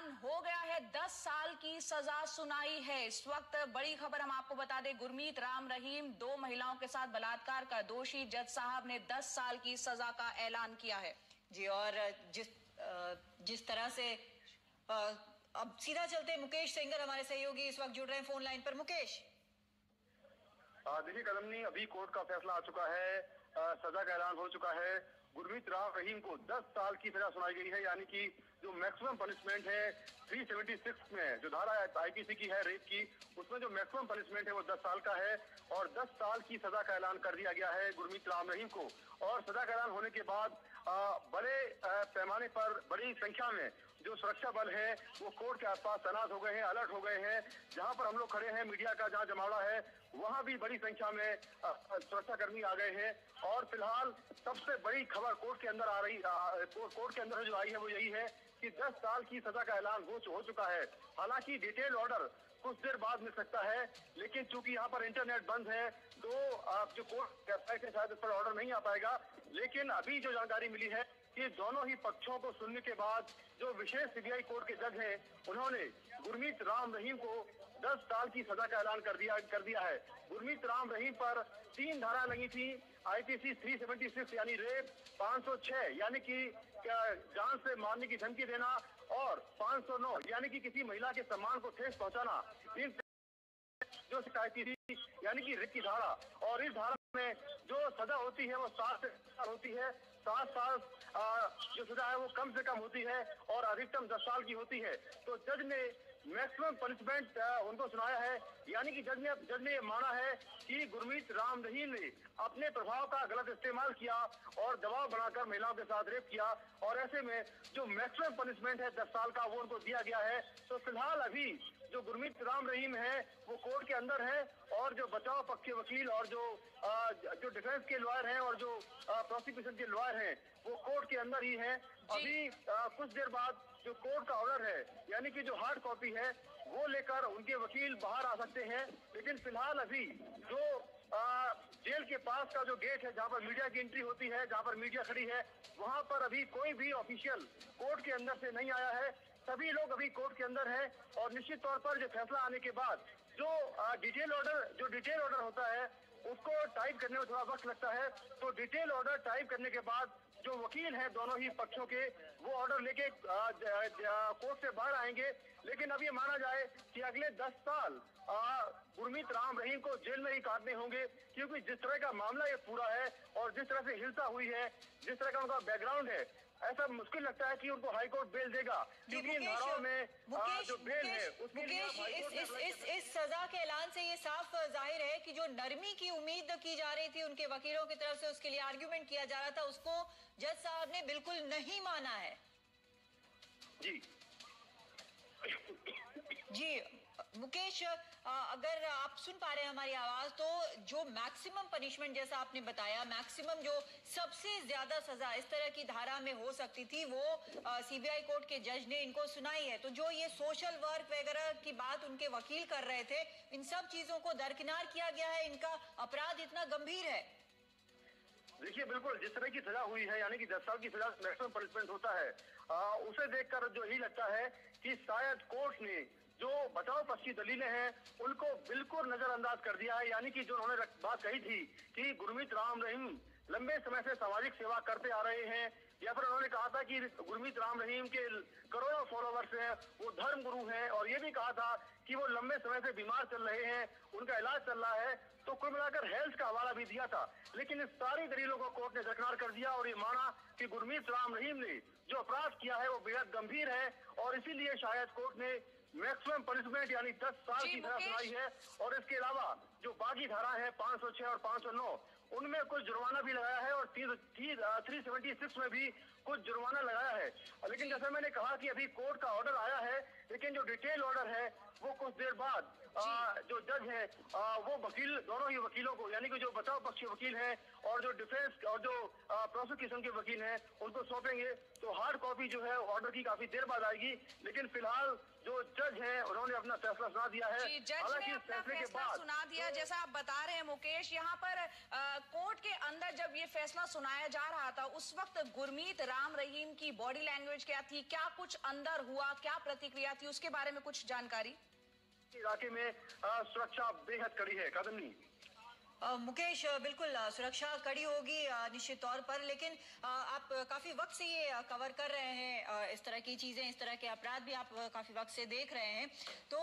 ऐलान हो गया है। 10 साल की सजा सुनाई है। इस वक्त बड़ी खबर हम आपको बता दें, गुरमीत राम रहीम 2 महिलाओं के साथ बलात्कार का दोषी, जज साहब ने 10 साल की सजा का ऐलान किया है। जी, और जिस तरह से अब सीधा चलते, मुकेश सेंगर हमारे सहयोगी इस वक्त जुड़ रहे हैं फोन लाइन पर। मुकेश। देखिए कदमनी, अभी कोर्ट का फैसला आ चुका है, सजा का ऐलान हो चुका है। गुरमीत राम रहीम को 10 साल की सजा सुनाई गई है, यानी कि जो मैक्सिमम पनिशमेंट है 376 में जो धारा आईपीसी की है रेप की, उसमें जो मैक्सिमम पनिशमेंट है वो 10 साल का है और 10 साल की सजा का ऐलान कर दिया गया है गुरमीत राम रहीम को। और सजा का ऐलान होने के बाद बड़े पैमाने पर बड़ी संख्या में जो सुरक्षा बल है वो कोर्ट के आसपास तैनात हो गए हैं, अलर्ट हो गए हैं। जहां पर हम लोग खड़े हैं, मीडिया का जहां जमावड़ा है, वहां भी बड़ी संख्या में सुरक्षा कर्मी आ गए हैं। और फिलहाल सबसे बड़ी खबर कोर्ट के अंदर कोर्ट के अंदर जो आई है वो यही है कि 10 साल की सजा का ऐलान हो चुका है। हालांकि डिटेल ऑर्डर कुछ देर बाद मिल सकता है, लेकिन चूंकि यहाँ पर इंटरनेट बंद है तो जो कोर्ट वेबसाइट है शायद इस पर ऑर्डर नहीं आ पाएगा। लेकिन अभी जो जानकारी मिली है कि दोनों ही पक्षों को सुनने के बाद जो विशेष सीबीआई कोर्ट के जज हैं उन्होंने गुरमीत राम रहीम को 10 साल की सजा का ऐलान कर दिया है। गुरमीत राम रहीम पर 3 धारा लगी थी, आईपीसी 376 यानी रेप, 506 यानी कि जान से मारने की धमकी देना और 509 यानी कि किसी महिला के सम्मान को ठेस पहुंचाना। इन जो शिकायत थी यानी कि रेप की धारा, और इस धारा में जो सजा होती है वो 7 साल होती है। 7 साल जो सजा है वो कम से कम होती है और अधिकतम 10 साल की होती है। तो जज ने मैक्सिमम पनिशमेंट उनको सुनाया है, यानी कि जज ने माना है कि गुरमीत राम रहीम ने अपने प्रभाव का गलत इस्तेमाल किया और दबाव बनाकर महिलाओं के साथ रेप किया, और ऐसे में जो मैक्सिमम पनिशमेंट है 10 साल का वो उनको दिया गया है। तो फिलहाल अभी जो गुरमीत राम रहीम है वो कोर्ट के अंदर है और जो बचाव पक्ष के वकील और जो डिफेंस के लॉयर हैं और जो प्रोसिक्यूशन के लॉयर हैं वो कोर्ट के अंदर ही हैं। अभी कुछ देर बाद जो कोर्ट का ऑर्डर है यानी कि जो हार्ड कॉपी है वो लेकर उनके वकील बाहर आ सकते हैं। लेकिन फिलहाल अभी जो जेल के पास का जो गेट है जहां पर मीडिया की एंट्री होती है, जहां पर मीडिया खड़ी है, वहां पर अभी कोई भी ऑफिशियल कोर्ट के अंदर से नहीं आया है। सभी लोग अभी कोर्ट के अंदर हैं और निश्चित तौर पर जो फैसला आने के बाद जो डिटेल ऑर्डर होता है उसको टाइप करने में थोड़ा वक्त लगता है। तो डिटेल ऑर्डर टाइप करने के बाद जो वकील हैं दोनों ही पक्षों के वो ऑर्डर लेके कोर्ट से बाहर आएंगे। लेकिन अब ये माना जाए कि अगले 10 साल गुरमीत राम रहीम को जेल में ही काटने होंगे, क्योंकि जिस तरह का मामला ये पूरा है और जिस तरह से हिंसा हुई है, जिस तरह का उनका बैकग्राउंड है, ऐसा मुश्किल लगता है कि उनको हाईकोर्ट बेल देगा, क्योंकि धाराओं में जो बेल है उसके लिए इस सजा के ऐलान से ये साफ जाहिर है कि जो नरमी की उम्मीद की जा रही थी उनके वकीलों की तरफ से, उसके लिए आर्ग्यूमेंट किया जा रहा था, उसको जज साहब ने बिल्कुल नहीं माना है। जी मुकेश, अगर आप सुन पा रहे हैं हमारी आवाज, तो जो मैक्सिमम पनिशमेंट जैसा आपने बताया, मैक्सिमम जो सबसे ज्यादा सजा इस तरह की धारा में हो सकती थी वो सीबीआई कोर्ट के जज ने इनको सुनाई है। तो जो ये सोशल वर्क वगैरह की बात उनके वकील कर रहे थे, इन सब चीजों को दरकिनार किया गया है, इनका अपराध इतना गंभीर है। देखिए बिल्कुल, जिस तरह की सजा हुई है यानी कि 10 साल की सजा मैक्सिमम पनिशमेंट होता है, उसे देखकर जो यही लगता है कि शायद कोर्ट ने जो बचाव पक्ष की दलीलें हैं उनको बिल्कुल नजरअंदाज कर दिया है। यानी कि जो उन्होंने बात कही थी कि गुरमीत राम रहीम लंबे समय से सामाजिक सेवा करते आ रहे हैं, या फिर उन्होंने कहा था कि गुरमीत राम रहीम के करोड़ों फॉलोवर्स हैं, वो धर्म गुरु हैं, और ये भी कहा था कि वो लंबे समय से बीमार चल रहे हैं, उनका इलाज चल रहा है। तो कुल मिलाकर हेल्थ का हवाला भी दिया था। लेकिन इस सारी दलीलों को कोर्ट ने दरकिनार कर दिया और ये माना कि गुरमीत राम रहीम ने जो अपराध किया है वो बेहद गंभीर है, और इसीलिए शायद कोर्ट ने मैक्सिमम पनिशमेंट यानी 10 साल की सजा सुनाई है। और इसके अलावा जो बाकी धारा है 506 और 509 उनमें कुछ जुर्माना भी लगाया है और 376 में भी कुछ जुर्माना लगाया है। लेकिन जैसे मैंने कहा कि अभी कोर्ट का ऑर्डर आया है लेकिन जो डिटेल ऑर्डर है वो कुछ देर बाद जो जज है वो वकील, दोनों ही वकीलों को, यानी कि जो बचाव पक्ष के वकील हैं और जो डिफेंस और जो प्रोसिक्यूशन के वकील हैं उनको सौंपेंगे। तो हार्ड कॉपी जो है ऑर्डर की काफी देर बाद आएगी, लेकिन फिलहाल जो जज हैं उन्होंने अपना फैसला सुना दिया है। हालांकि इस फैसले के बाद सुना दिया, जैसा आप बता रहे हैं मुकेश, यहाँ पर कोर्ट के अंदर जब ये फैसला सुनाया जा रहा था उस वक्त गुरमीत राम रहीम की बॉडी लैंग्वेज क्या थी, क्या कुछ अंदर हुआ, क्या प्रतिक्रिया थी, उसके बारे में कुछ जानकारी? इलाके में सुरक्षा बेहद कड़ी है कदमी। मुकेश, बिल्कुल सुरक्षा कड़ी होगी निश्चित तौर पर, लेकिन आप काफी वक्त से ये कवर कर रहे हैं इस तरह की चीजें, इस तरह के अपराध भी आप काफी वक्त से देख रहे हैं, तो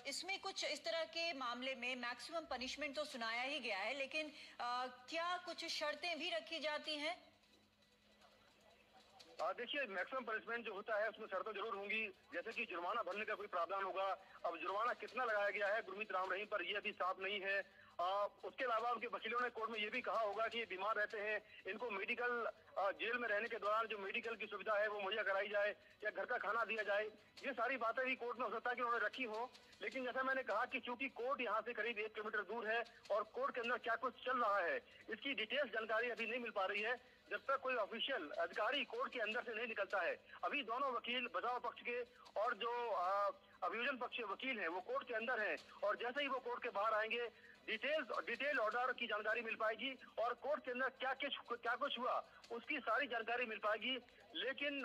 इसमें कुछ इस तरह के मामले में मैक्सिमम पनिशमेंट तो सुनाया ही गया है, लेकिन क्या कुछ शर्तें भी रखी जाती हैं? देखिए, मैक्सिमम पनिशमेंट जो होता है उसमें शर्तें जरूर होंगी, जैसे कि जुर्माना भरने का कोई प्रावधान होगा। अब जुर्माना कितना लगाया गया है गुरमीत राम रहीम पर, यह अभी साफ नहीं है। उसके अलावा उनके वकीलों ने कोर्ट में ये भी कहा होगा कि ये बीमार रहते हैं, इनको मेडिकल जेल में रहने के दौरान जो मेडिकल की सुविधा है वो मुहैया कराई जाए या घर का खाना दिया जाए। ये सारी बातें भी कोर्ट में हो सकता है कि उन्होंने रखी हो, लेकिन जैसा मैंने कहा कि चूंकि कोर्ट यहाँ से करीब 1 किलोमीटर दूर है और कोर्ट के अंदर क्या कुछ चल रहा है इसकी डिटेल्स जानकारी अभी नहीं मिल पा रही है। जब तक कोई ऑफिशियल अधिकारी कोर्ट के अंदर से नहीं निकलता है, अभी दोनों वकील, बचाव पक्ष के और जो अभियोजन पक्ष के वकील हैं वो कोर्ट के अंदर हैं, और जैसे ही वो कोर्ट के बाहर आएंगे डिटेल ऑर्डर की जानकारी मिल पाएगी और कोर्ट के अंदर क्या कुछ हुआ उसकी सारी जानकारी मिल पाएगी। लेकिन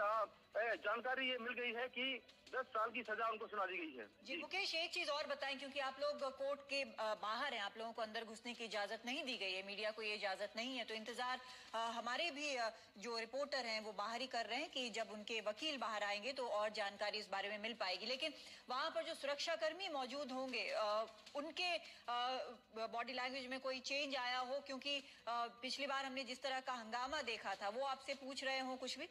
जानकारी ये मिल गई है कि 10 साल की सजा उनको सुना दी गई है। जी मुकेश, एक चीज और बताएं, क्योंकि आप लोग कोर्ट के बाहर हैं, आप लोगों को अंदर घुसने की इजाजत नहीं दी गई है, मीडिया को ये इजाजत नहीं है, तो इंतजार हमारे भी जो रिपोर्टर हैं वो बाहर ही कर रहे हैं कि जब उनके वकील बाहर आएंगे तो और जानकारी इस बारे में मिल पाएगी। लेकिन वहां पर जो सुरक्षाकर्मी मौजूद होंगे उनके बॉडी लैंग्वेज में कोई चेंज आया हो, क्योंकि पिछली बार हमने जिस तरह का हंगामा देखा था वो आपसे पूछ रहे हो कुछ भी?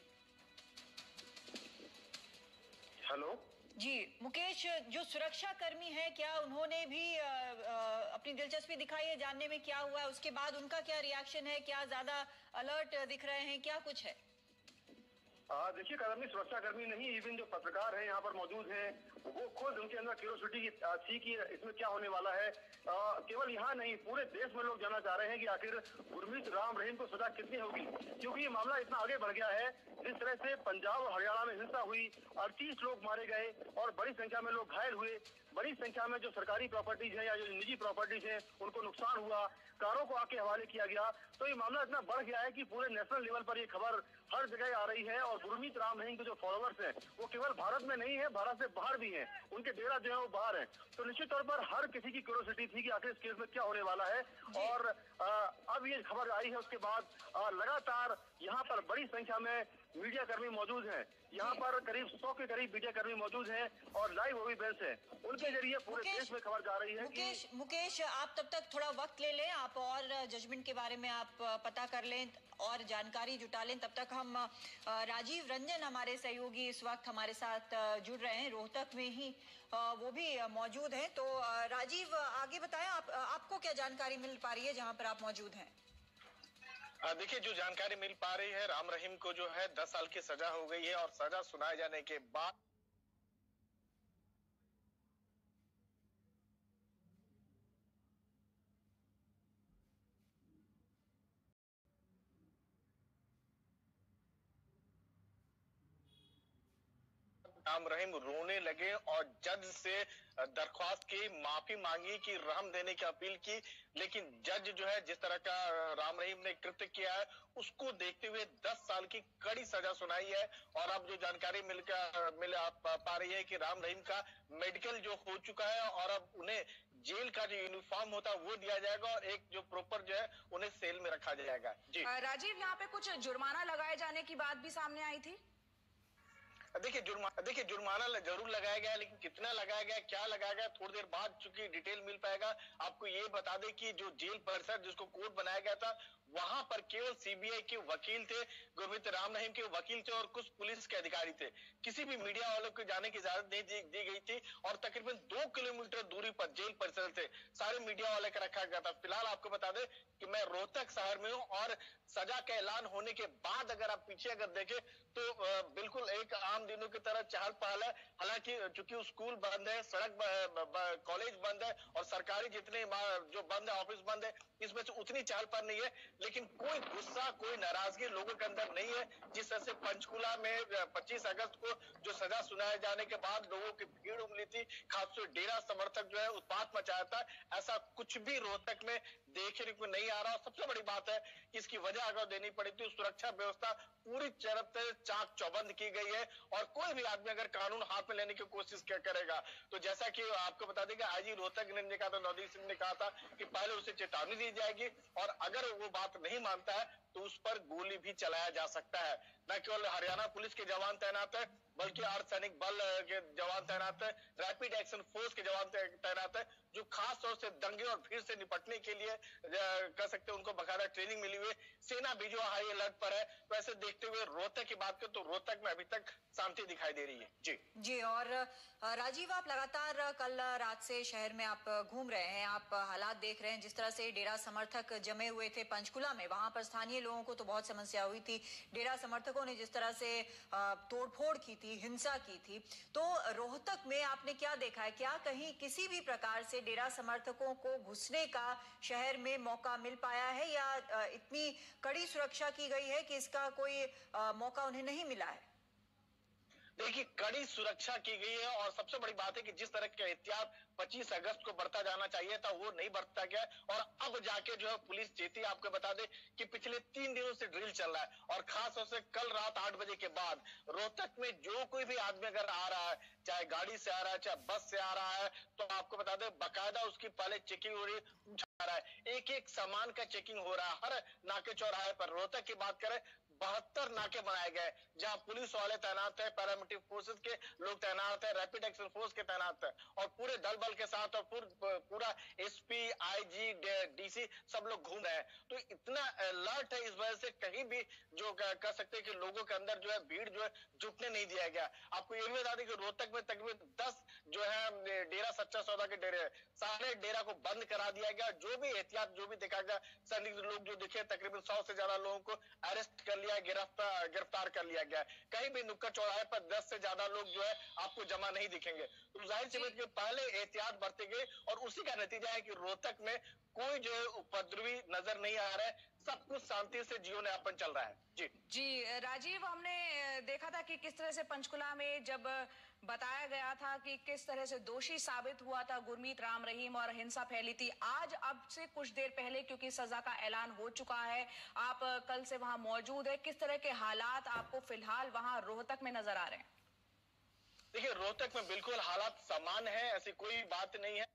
हेलो जी मुकेश, जो सुरक्षा कर्मी है क्या उन्होंने भी अपनी दिलचस्पी दिखाई है जानने में क्या हुआ है, उसके बाद उनका क्या रिएक्शन है, क्या ज्यादा अलर्ट दिख रहे हैं, क्या कुछ है? देखिए, कदमी सुरक्षा कर्मी नहीं, इवन जो पत्रकार हैं यहाँ पर मौजूद हैं वो खुद, उनके अंदर क्यूरियोसिटी थी कि इसमें क्या होने वाला है। केवल यहाँ नहीं, पूरे देश में लोग जानना चाह रहे हैं कि आखिर गुरमीत राम रहीम को सजा कितनी होगी, क्योंकि ये मामला इतना आगे बढ़ गया है। जिस तरह से पंजाब और हरियाणा में हिंसा हुई, 38 लोग मारे गए और बड़ी संख्या में लोग घायल हुए, बड़ी संख्या में जो सरकारी प्रॉपर्टीज है या जो निजी प्रॉपर्टीज है उनको नुकसान हुआ, कारों को आके हवाले किया गया, तो ये मामला इतना बढ़ गया है कि पूरे नेशनल लेवल पर ये खबर हर जगह आ रही है। और गुरमीत राम रहीम के जो फॉलोअर्स हैं वो केवल भारत में नहीं है, भारत से बाहर भी हैं, उनके डेरा जो है वो बाहर है। तो निश्चित तौर पर हर किसी की क्यूरियोसिटी थी कि आखिर इस केस में क्या होने वाला है। और अब ये खबर आई है उसके बाद लगातार यहाँ पर बड़ी संख्या में मीडिया कर्मी मौजूद हैं। यहाँ पर करीब 100 के करीब मीडिया कर्मी मौजूद हैं और लाइव ओवीबेंस है, उनके जरिए पूरे देश में खबर जा रही है। मुकेश, आप तब तक थोड़ा वक्त ले लें, आप और जजमेंट के बारे में आप पता कर लें और जानकारी जुटा लें। तब तक हम राजीव रंजन, हमारे सहयोगी इस वक्त हमारे साथ जुड़ रहे हैं, रोहतक में ही वो भी मौजूद हैं। तो राजीव, आगे बताएं, आपको क्या जानकारी मिल पा रही है जहां पर आप मौजूद हैं? देखिए, जो जानकारी मिल पा रही है, राम रहीम को जो है 10 साल की सजा हो गई है और सजा सुनाए जाने के बाद राम रहीम रोने लगे और जज से दरख्वास्त की, माफी मांगी कि रहम देने की अपील की, लेकिन जज जो है जिस तरह का राम रहीम ने कृत्य किया है उसको देखते हुए 10 साल की कड़ी सजा सुनाई है। और अब जो जानकारी मिल पा रही है कि राम रहीम का मेडिकल जो हो चुका है और अब उन्हें जेल का जो यूनिफॉर्म होता है वो दिया जाएगा और एक जो प्रॉपर जो है उन्हें सेल में रखा जाएगा। जी राजीव, यहाँ पे कुछ जुर्माना लगाए जाने की बात भी सामने आई थी। देखिए, जुर्माना जरूर लगाया गया, लेकिन कितना लगाया गया, क्या लगाया गया, थोड़ी देर बाद चूंकि डिटेल मिल पाएगा। आपको ये बता दें कि जो जेल परिसर जिसको कोर्ट बनाया गया था वहां पर केवल सीबीआई के वकील थे, गुरमीत राम रहीम के वकील थे और कुछ पुलिस के अधिकारी थे। किसी भी मीडिया वालों को जाने की इजाजत नहीं दी गई थी और तकरीबन 2 किलोमीटर दूरी पर जेल परिसर से सारे मीडिया वाले का रखा गया था। फिलहाल आपको बता दें कि मैं रोहतक शहर में हूं और सजा का ऐलान होने के बाद अगर आप पीछे अगर देखें तो बिल्कुल एक आम दिनों की तरह चहल पहल है। हालांकि चूंकि स्कूल बंद है, सड़क कॉलेज बंद है और सरकारी जितने जो बंद है, ऑफिस बंद है, इसमें से उतनी चहल पहल नहीं है, लेकिन कोई गुस्सा, कोई नाराजगी लोगों के अंदर नहीं है। जिस तरह से पंचकुला में 25 अगस्त को जो सजा सुनाए जाने के बाद लोगों की भीड़ उमड़ी थी, खासतौर डेरा समर्थक जो है उत्पात मचाया था, ऐसा कुछ भी रोहतक में देखने को नहीं आ रहा। और सबसे बड़ी बात है कि इसकी वजह अगर देनी पड़ी थी, सुरक्षा व्यवस्था पूरी तरह से चाक चौबंद की गई है और कोई भी आदमी अगर कानून हाथ में लेने की कोशिश करेगा तो जैसा कि आपको बता दें कि आईजी रोहतक ने कहा था, नवदीप सिंह ने कहा था कि पहले उसे चेतावनी दी जाएगी और अगर वो बात नहीं मानता है तो उस पर गोली भी चलाया जा सकता है। न केवल हरियाणा पुलिस के जवान तैनात है बल्कि अर्धसैनिक बल के जवान तैनात है, रैपिड एक्शन फोर्स के जवान तैनात है, जो खास तौर से दंगे और भीड़ से निपटने के लिए कह सकते हैं उनको बकायदा ट्रेनिंग मिली हुई। सेना भी जो हाई अलर्ट पर है। तो ऐसे देखते हुए रोहतक की बात करें तो रोहतक में अभी तक शांति दिखाई दे रही है। जी और राजीव, आप लगातार कल रात से शहर में आप घूम रहे हैं, आप हालात देख रहे हैं, जिस तरह से डेरा समर्थक जमे हुए थे पंचकुला में, वहां पर स्थानीय लोगों को तो बहुत समस्या हुई थी। डेरा समर्थकों ने जिस तरह से तोड़फोड़ की थी, हिंसा की थी, तो रोहतक में आपने क्या देखा है? क्या कहीं किसी भी प्रकार से डेरा समर्थकों को घुसने का शहर में मौका मिल पाया है या इतनी कड़ी सुरक्षा की गई है कि इसका कोई मौका उन्हें नहीं मिला है? देखिए, कड़ी सुरक्षा की गई है और सबसे बड़ी बात है कि जिस तरह का एहतियात 25 अगस्त को बरता जाना चाहिए था वो नहीं बरता गया और अब जाके जो है पुलिस चेती। आपको बता दें कि पिछले 3 दिनों से ड्रिल चल रहा है और खास तौर से कल रात 8 बजे के बाद रोहतक में जो कोई भी आदमी अगर आ रहा है, चाहे गाड़ी से आ रहा है, चाहे बस से आ रहा है, तो आपको बता दें बाकायदा उसकी पहले चेकिंग हो रही है, एक एक सामान का चेकिंग हो रहा है हर नाके चौराहे पर। रोहतक की बात करें 72 नाके बनाए गए जहां पुलिस वाले तैनात है, पैरामिलिट्री फोर्सेस के लोग तैनात है, रैपिड एक्शन फोर्स के तैनात है और पूरे दल बल के साथ और पूरा एसपी, आईजी, डीसी सब लोग घूम रहे हैं। तो इतना अलर्ट है, इस वजह से कहीं भी जो कह सकते हैं कि लोगों के अंदर जो है भीड़ जो है जुटने नहीं दिया गया। आपको ये भी बता दें कि रोहतक में तकरीबन 10 जो है डेरा सच्चा सौदा के डेरे है, सारे डेरा को बंद करा दिया गया। जो भी एहतियात जो भी देखा गया, संदिग्ध लोग जो दिखे, तकरीबन 100 से ज्यादा लोगों को अरेस्ट कर लिया, गिरफ्तार कर लिया गया। कहीं भी नुक्कड़ चौराहे पर 10 से ज्यादा लोग जो है आपको जमा नहीं दिखेंगे। तो जाहिर सी बात है पहले एहतियात बरते गए और उसी का नतीजा है कि रोहतक में कोई जो है उपद्रवी नजर नहीं आ रहा है, सब कुछ शांति से जीवन यापन चल रहा है। जी राजीव, हमने देखा था कि किस तरह से पंचकुला में जब बताया गया था कि किस तरह से दोषी साबित हुआ था गुरमीत राम रहीम और हिंसा फैली थी। आज अब से कुछ देर पहले क्योंकि सजा का ऐलान हो चुका है, आप कल से वहां मौजूद है, किस तरह के हालात आपको फिलहाल वहां रोहतक में नजर आ रहे हैं? देखिए, रोहतक में बिल्कुल हालात समान है, ऐसी कोई बात नहीं है।